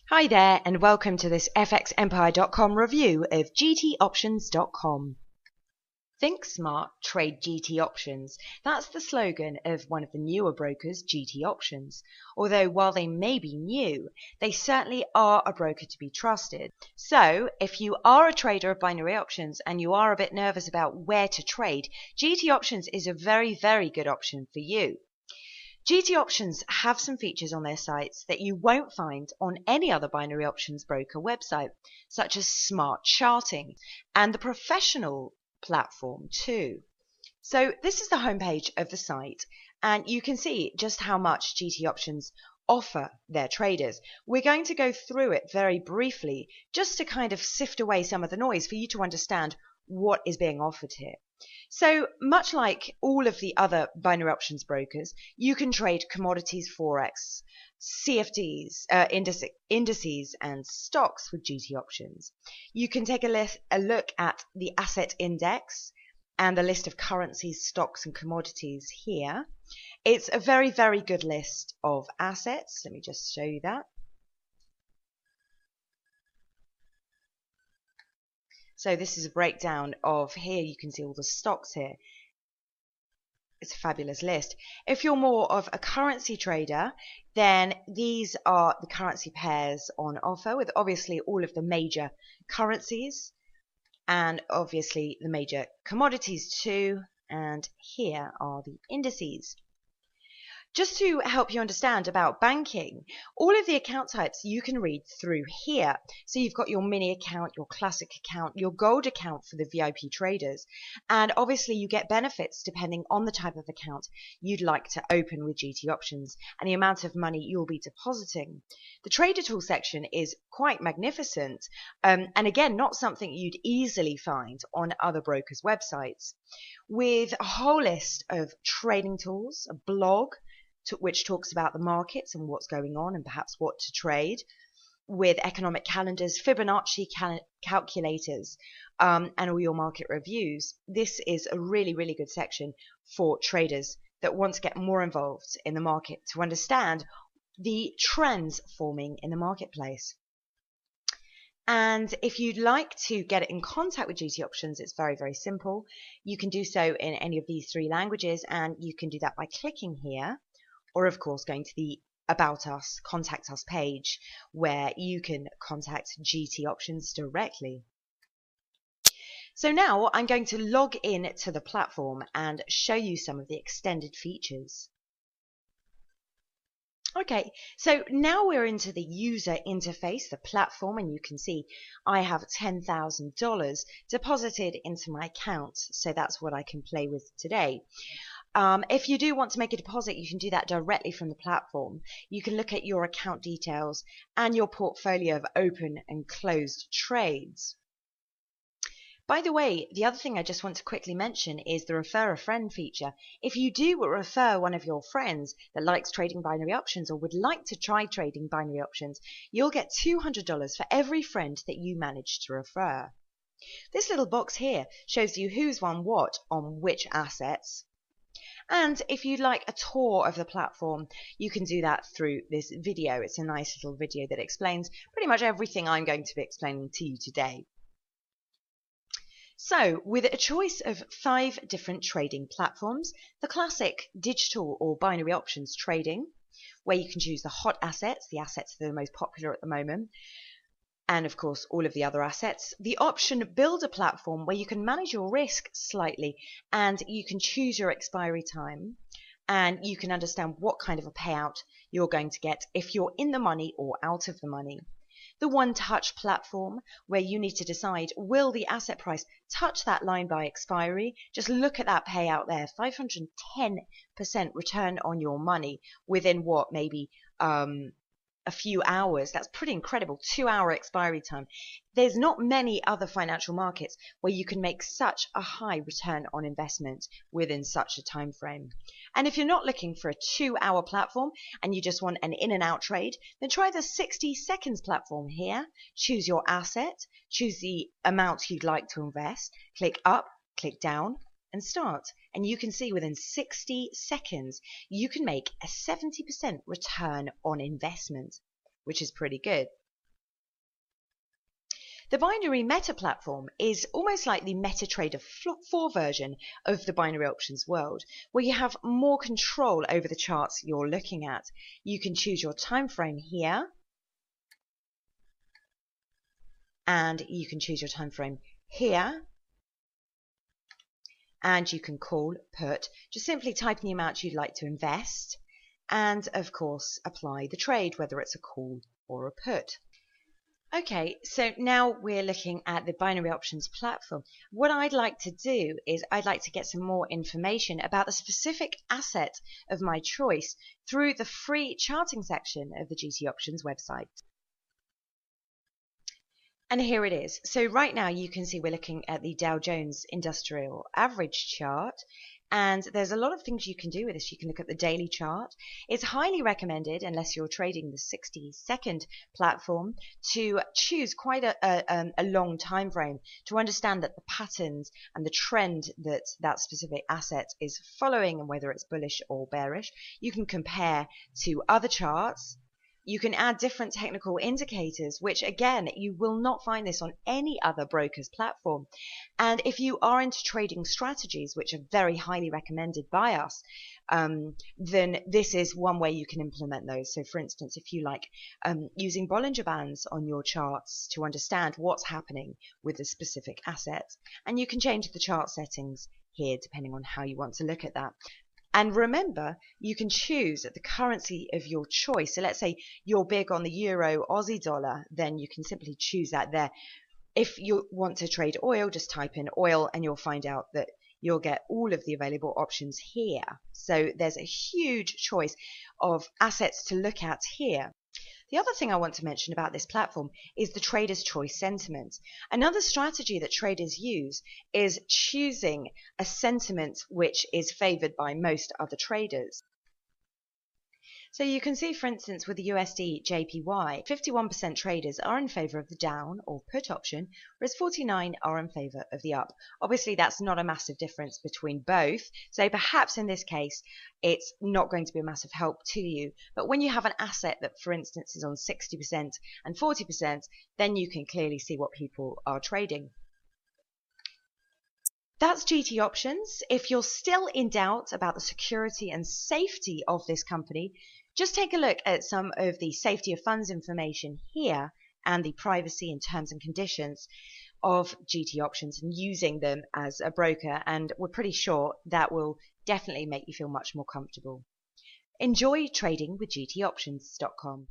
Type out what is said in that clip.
Hi there, and welcome to this FXEmpire.com review of GTOptions.com. Think smart, trade GTOptions. That's the slogan of one of the newer brokers, GTOptions. Although while they may be new, they certainly are a broker to be trusted. So if you are a trader of binary options and you are a bit nervous about where to trade, GTOptions is a very, very good option for you. GTOptions have some features on their sites that you won't find on any other binary options broker website, such as smart charting and the professional platform too. So this is the homepage of the site, and you can see just how much GTOptions offer their traders. We're going to go through it very briefly just to kind of sift away some of the noise for you to understand what is being offered here. So much like all of the other binary options brokers, you can trade commodities, forex, CFDs, indices, and stocks with GTOptions. You can take a look at the asset index and the list of currencies, stocks, and commodities here. It's a very, very good list of assets. Let me just show you that. So this is a breakdown of here. You can see all the stocks here. It's a fabulous list. If you're more of a currency trader, then these are the currency pairs on offer with obviously all of the major currencies and obviously the major commodities too. And here are the indices. Just to help you understand about banking, all of the account types you can read through here. So you've got your mini account, your classic account, your gold account for the VIP traders. And obviously you get benefits depending on the type of account you'd like to open with GTOptions and the amount of money you'll be depositing. The trader tool section is quite magnificent. And again, not something you'd easily find on other brokers' websites. With a whole list of trading tools, a blog, which talks about the markets and what's going on and perhaps what to trade, with economic calendars, Fibonacci calculators, and all your market reviews. This is a really, really good section for traders that want to get more involved in the market to understand the trends forming in the marketplace. And if you'd like to get in contact with GTOptions, it's very, very simple. You can do so in any of these three languages, and you can do that by clicking here, or of course going to the About Us, Contact Us page, where you can contact GTOptions directly. So now I'm going to log in to the platform and show you some of the extended features. Okay, so now we're into the user interface, the platform, and you can see I have $10,000 deposited into my account, so that's what I can play with today. If you do want to make a deposit, you can do that directly from the platform. You can look at your account details and your portfolio of open and closed trades. By the way, the other thing I just want to quickly mention is the refer a friend feature. If you do refer one of your friends that likes trading binary options or would like to try trading binary options, you'll get $200 for every friend that you manage to refer. This little box here shows you who's won what on which assets. And if you'd like a tour of the platform, you can do that through this video. It's a nice little video that explains pretty much everything I'm going to be explaining to you today. So, with a choice of 5 different trading platforms, the classic digital or binary options trading, where you can choose the hot assets, the assets that are the most popular at the moment, and of course all of the other assets. The option builder platform, where you can manage your risk slightly and you can choose your expiry time and you can understand what kind of a payout you're going to get if you're in the money or out of the money. The one-touch platform, where you need to decide, will the asset price touch that line by expiry? Just look at that payout there, 510% return on your money within what, maybe a few hours. That's pretty incredible. 2-hour expiry time. There's not many other financial markets where you can make such a high return on investment within such a time frame. And if you're not looking for a 2-hour platform and you just want an in and out trade, then try the 60 seconds platform here. Choose your asset, choose the amount you'd like to invest, click up, click down, and start. And you can see within 60 seconds, you can make a 70% return on investment, which is pretty good. The binary meta platform is almost like the MetaTrader 4 version of the binary options world, where you have more control over the charts you're looking at. You can choose your time frame here, and you can choose your time frame here, and you can call, put, just simply type in the amount you'd like to invest, and of course apply the trade, whether it's a call or a put. Okay, so now we're looking at the binary options platform. What I'd like to do is I'd like to get some more information about the specific asset of my choice through the free charting section of the GTOptions website. And here it is. So right now you can see we're looking at the Dow Jones Industrial Average chart, and there's a lot of things you can do with this. You can look at the daily chart. It's highly recommended, unless you're trading the 60-second platform, to choose quite a long time frame to understand that the patterns and the trend that that specific asset is following and whether it's bullish or bearish. You can compare to other charts. You can add different technical indicators, which again, you will not find this on any other broker's platform. And if you are into trading strategies, which are very highly recommended by us, then this is one way you can implement those. So for instance, if you like using Bollinger Bands on your charts to understand what's happening with a specific asset, and you can change the chart settings here depending on how you want to look at that. And remember, you can choose the currency of your choice. So let's say you're big on the euro, Aussie dollar, then you can simply choose that there. If you want to trade oil, just type in oil and you'll find out that you'll get all of the available options here. So there's a huge choice of assets to look at here. The other thing I want to mention about this platform is the trader's choice sentiment. Another strategy that traders use is choosing a sentiment which is favored by most other traders. So you can see, for instance, with the USD JPY, 51% traders are in favor of the down or put option, whereas 49% are in favor of the up. Obviously, that's not a massive difference between both, so perhaps in this case, it's not going to be a massive help to you. But when you have an asset that, for instance, is on 60% and 40%, then you can clearly see what people are trading. That's GTOptions. If you're still in doubt about the security and safety of this company, just take a look at some of the safety of funds information here and the privacy and terms and conditions of GTOptions and using them as a broker, and we're pretty sure that will definitely make you feel much more comfortable. Enjoy trading with GTOptions.com.